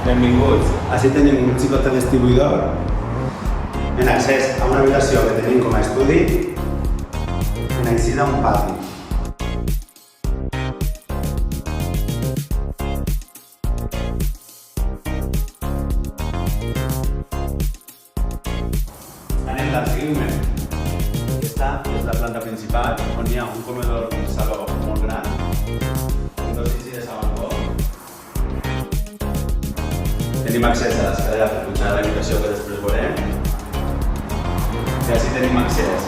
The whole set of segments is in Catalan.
Benvinguts. Així tenim un xicot distribuïdor en accés a una habitació que tenim com a estudi en accés a un pati. Anem al seguiment. Aquesta és la planta principal on hi ha un comedor, un saló molt gran amb dos visites a balcó. Tenim accés a l'escalera per pujar a l'habitació que després veurem. I així tenim accés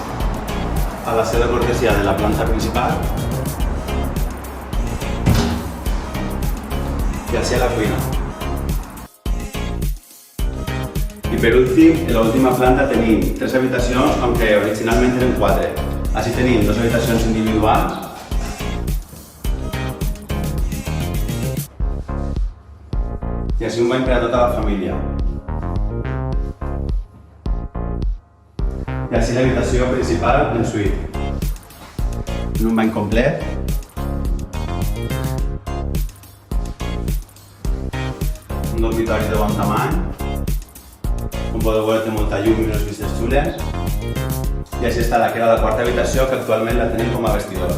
a la seu de cortesia de la planta principal i així a la cuina. I per últim, en l'última planta tenim 3 habitacions, aunque originalment eren 4. Així tenim 2 habitacions individuals i així un bany per a tota la família. I així l'habitació principal en suite. En un bany complet. Un dormitori de bon tamany. Com podeu veure té molta llum i unes vistes xules. I així està la que era la quarta habitació que actualment la tenim com a vestidor.